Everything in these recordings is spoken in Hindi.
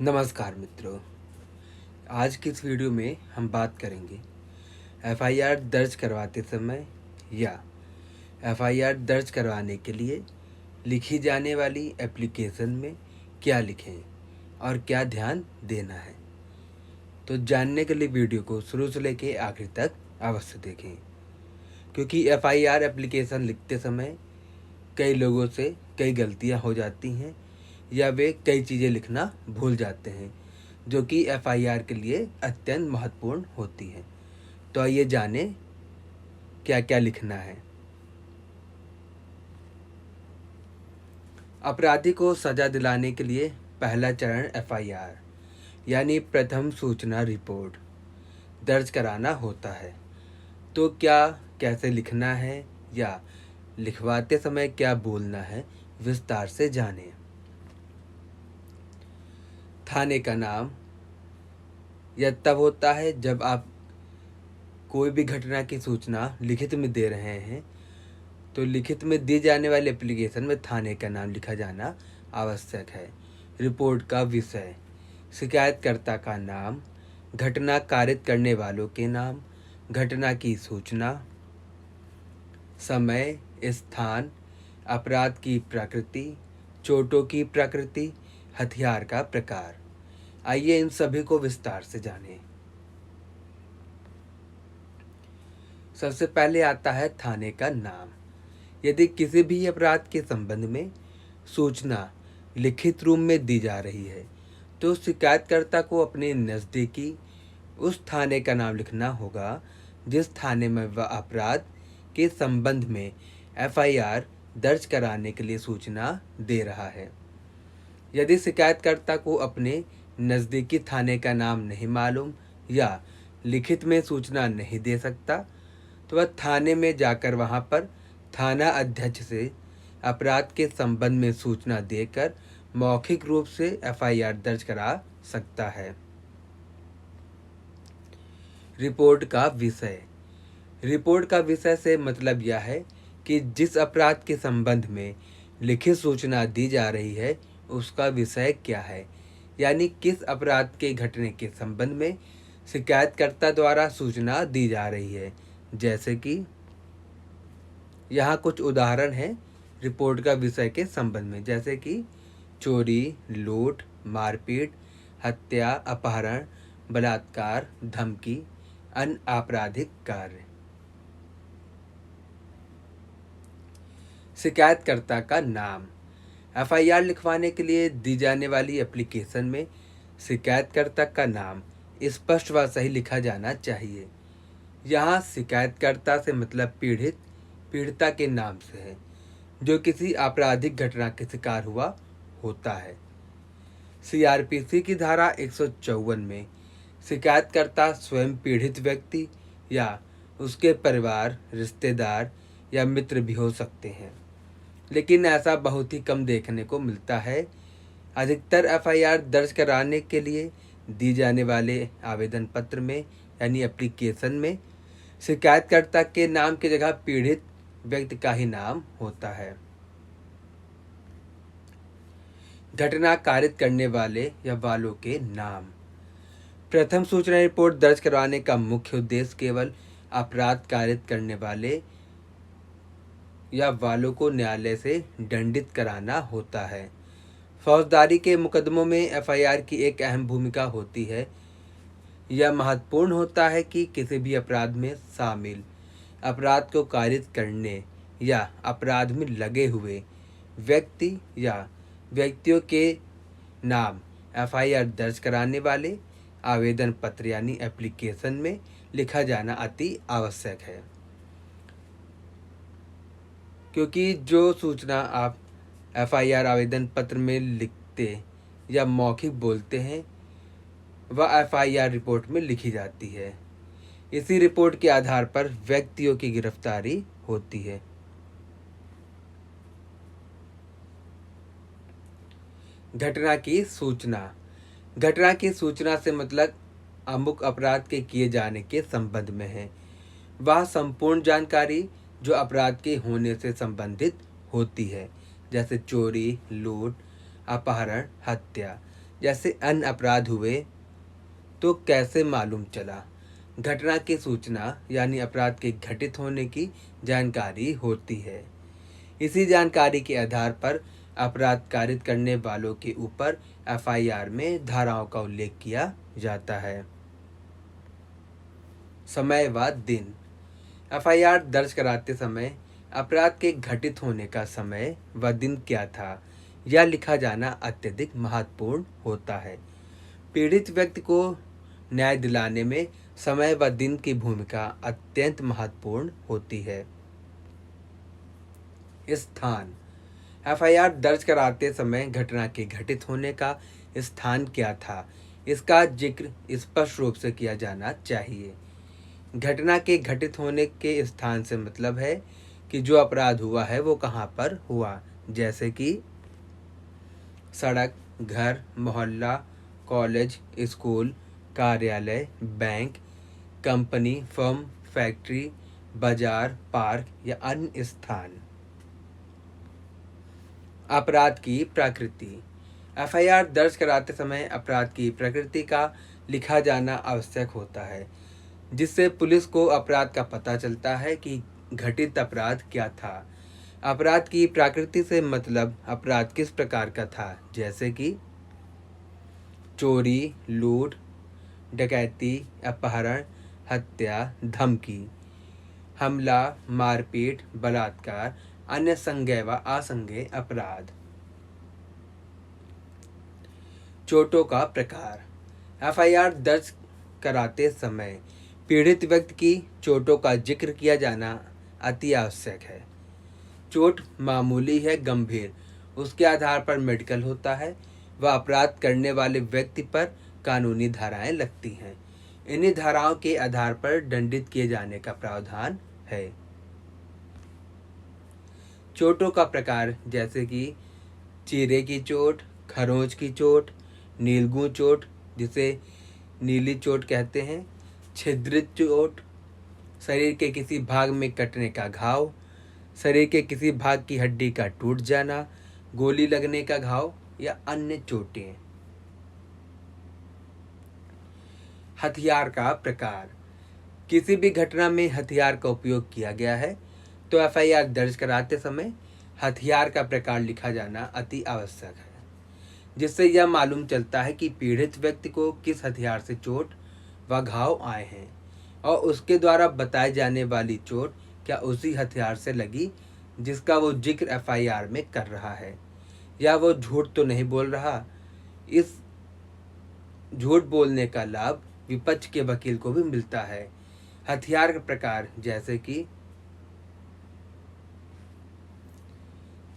नमस्कार मित्रों। आज की इस वीडियो में हम बात करेंगे एफआईआर दर्ज करवाते समय या एफआईआर दर्ज करवाने के लिए लिखी जाने वाली एप्लीकेशन में क्या लिखें और क्या ध्यान देना है। तो जानने के लिए वीडियो को शुरू से लेकर आखिर तक अवश्य देखें, क्योंकि एफआईआर एप्लीकेशन लिखते समय कई लोगों से कई गलतियां हो जाती हैं या वे कई चीज़ें लिखना भूल जाते हैं जो कि एफआईआर के लिए अत्यंत महत्वपूर्ण होती हैं। तो आइए जानें क्या क्या लिखना है। अपराधी को सजा दिलाने के लिए पहला चरण एफआईआर यानी प्रथम सूचना रिपोर्ट दर्ज कराना होता है। तो क्या कैसे लिखना है या लिखवाते समय क्या बोलना है, विस्तार से जानें। थाने का नाम यह तब होता है जब आप कोई भी घटना की सूचना लिखित में दे रहे हैं, तो लिखित में दी जाने वाली एप्लीकेशन में थाने का नाम लिखा जाना आवश्यक है। रिपोर्ट का विषय, शिकायतकर्ता का नाम, घटना कारित करने वालों के नाम, घटना की सूचना, समय, स्थान, अपराध की प्रकृति, चोटों की प्रकृति, हथियार का प्रकार। आइए इन सभी को विस्तार से जानें। सबसे पहले आता है थाने का नाम। यदि किसी भी अपराध के संबंध में सूचना लिखित रूप में दी जा रही है, तो शिकायतकर्ता को अपने नज़दीकी उस थाने का नाम लिखना होगा जिस थाने में वह अपराध के संबंध में एफआईआर दर्ज कराने के लिए सूचना दे रहा है। यदि शिकायतकर्ता को अपने नज़दीकी थाने का नाम नहीं मालूम या लिखित में सूचना नहीं दे सकता, तो वह थाने में जाकर वहां पर थाना अध्यक्ष से अपराध के संबंध में सूचना देकर मौखिक रूप से एफआईआर दर्ज करा सकता है। रिपोर्ट का विषय। रिपोर्ट का विषय से मतलब यह है कि जिस अपराध के संबंध में लिखित सूचना दी जा रही है उसका विषय क्या है, यानी किस अपराध के घटने के संबंध में शिकायतकर्ता द्वारा सूचना दी जा रही है। जैसे कि यहाँ कुछ उदाहरण हैं रिपोर्ट का विषय के संबंध में, जैसे कि चोरी, लूट, मारपीट, हत्या, अपहरण, बलात्कार, धमकी, अन्य आपराधिक कार्य। शिकायतकर्ता का नाम। एफआईआर लिखवाने के लिए दी जाने वाली एप्लीकेशन में शिकायतकर्ता का नाम स्पष्ट व सही लिखा जाना चाहिए। यहाँ शिकायतकर्ता से मतलब पीड़ित, पीड़िता के नाम से है जो किसी आपराधिक घटना के शिकार हुआ होता है। सीआरपीसी की धारा 154 में शिकायतकर्ता स्वयं पीड़ित व्यक्ति या उसके परिवार, रिश्तेदार या मित्र भी हो सकते हैं, लेकिन ऐसा बहुत ही कम देखने को मिलता है। अधिकतर एफआईआर दर्ज कराने के लिए दी जाने वाले आवेदन पत्र में यानी एप्लीकेशन में शिकायतकर्ता के नाम की जगह पीड़ित व्यक्ति का ही नाम होता है। घटना कारित करने वाले या वालों के नाम। प्रथम सूचना रिपोर्ट दर्ज करवाने का मुख्य उद्देश्य केवल अपराध कारित करने वाले या वालों को न्यायालय से दंडित कराना होता है। फौजदारी के मुकदमों में एफआईआर की एक अहम भूमिका होती है। यह महत्वपूर्ण होता है कि किसी भी अपराध में शामिल अपराध को कारित करने या अपराध में लगे हुए व्यक्ति या व्यक्तियों के नाम एफआईआर दर्ज कराने वाले आवेदन पत्र यानी एप्लीकेशन में लिखा जाना अति आवश्यक है, क्योंकि जो सूचना आप एफआईआर आवेदन पत्र में लिखते या मौखिक बोलते हैं वह एफआईआर रिपोर्ट में लिखी जाती है। इसी रिपोर्ट के आधार पर व्यक्तियों की गिरफ्तारी होती है। घटना की सूचना। घटना की सूचना से मतलब अमुक अपराध के किए जाने के संबंध में है वह संपूर्ण जानकारी जो अपराध के होने से संबंधित होती है, जैसे चोरी, लूट, अपहरण, हत्या जैसे अन्य अपराध हुए तो कैसे मालूम चला। घटना की सूचना यानी अपराध के घटित होने की जानकारी होती है। इसी जानकारी के आधार पर अपराध कारित करने वालों के ऊपर एफआईआर में धाराओं का उल्लेख किया जाता है। समय व दिन। एफआईआर दर्ज कराते समय अपराध के घटित होने का समय व दिन क्या था, यह लिखा जाना अत्यधिक महत्वपूर्ण होता है। पीड़ित व्यक्ति को न्याय दिलाने में समय व दिन की भूमिका अत्यंत महत्वपूर्ण होती है। स्थान। एफआईआर दर्ज कराते समय घटना के घटित होने का स्थान क्या था, इसका जिक्र स्पष्ट रूप से किया जाना चाहिए। घटना के घटित होने के स्थान से मतलब है कि जो अपराध हुआ है वो कहाँ पर हुआ, जैसे कि सड़क, घर, मोहल्ला, कॉलेज, स्कूल, कार्यालय, बैंक, कंपनी, फर्म, फैक्ट्री, बाजार, पार्क या अन्य स्थान। अपराध की प्रकृति। एफआईआर दर्ज कराते समय अपराध की प्रकृति का लिखा जाना आवश्यक होता है, जिससे पुलिस को अपराध का पता चलता है कि घटित अपराध क्या था। अपराध की प्रकृति से मतलब अपराध किस प्रकार का था, जैसे कि चोरी, लूट, डकैती, अपहरण, हत्या, धमकी, हमला, मारपीट, बलात्कार, अन्य संज्ञेय व असंज्ञेय अपराध। चोटों का प्रकार। एफआईआर दर्ज कराते समय पीड़ित व्यक्ति की चोटों का जिक्र किया जाना अति आवश्यक है। चोट मामूली है, गंभीर, उसके आधार पर मेडिकल होता है व अपराध करने वाले व्यक्ति पर कानूनी धाराएं लगती हैं। इन्हीं धाराओं के आधार पर दंडित किए जाने का प्रावधान है। चोटों का प्रकार जैसे कि चीरे की चोट, खरोंच की चोट, नीलगू चोट जिसे नीली चोट कहते हैं, छिद्रित चोट, शरीर के किसी भाग में कटने का घाव, शरीर के किसी भाग की हड्डी का टूट जाना, गोली लगने का घाव या अन्य चोटें। हथियार का प्रकार। किसी भी घटना में हथियार का उपयोग किया गया है तो एफआईआर दर्ज कराते समय हथियार का प्रकार लिखा जाना अति आवश्यक है, जिससे यह मालूम चलता है कि पीड़ित व्यक्ति को किस हथियार से चोट व घाव आए हैं और उसके द्वारा बताई जाने वाली चोट क्या उसी हथियार से लगी जिसका वो जिक्र एफआईआर में कर रहा है, या वो झूठ तो नहीं बोल रहा। इस झूठ बोलने का लाभ विपक्ष के वकील को भी मिलता है। हथियार के प्रकार जैसे कि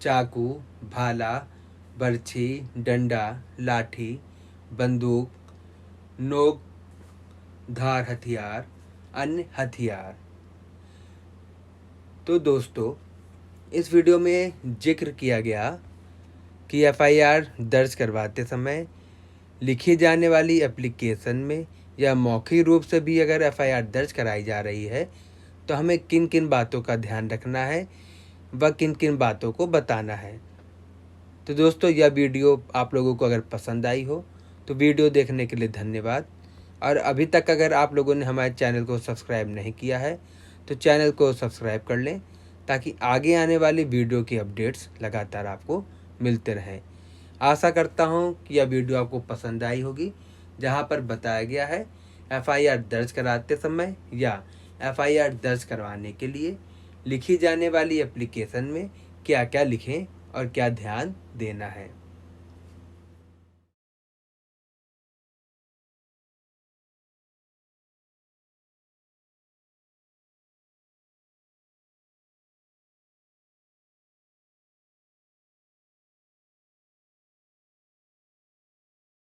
चाकू, भाला, बर्छी, डंडा, लाठी, बंदूक, नोक धार हथियार, अन्य हथियार। तो दोस्तों, इस वीडियो में जिक्र किया गया कि एफआईआर दर्ज करवाते समय लिखी जाने वाली एप्लीकेशन में या मौखिक रूप से भी अगर एफआईआर दर्ज कराई जा रही है तो हमें किन किन बातों का ध्यान रखना है व किन किन बातों को बताना है। तो दोस्तों, यह वीडियो आप लोगों को अगर पसंद आई हो तो वीडियो देखने के लिए धन्यवाद। और अभी तक अगर आप लोगों ने हमारे चैनल को सब्सक्राइब नहीं किया है तो चैनल को सब्सक्राइब कर लें, ताकि आगे आने वाली वीडियो की अपडेट्स लगातार आपको मिलते रहें। आशा करता हूं कि यह वीडियो आपको पसंद आई होगी, जहां पर बताया गया है एफआईआर दर्ज कराते समय या एफआईआर दर्ज करवाने के लिए लिखी जाने वाली एप्लीकेशन में क्या क्या लिखें और क्या ध्यान देना है।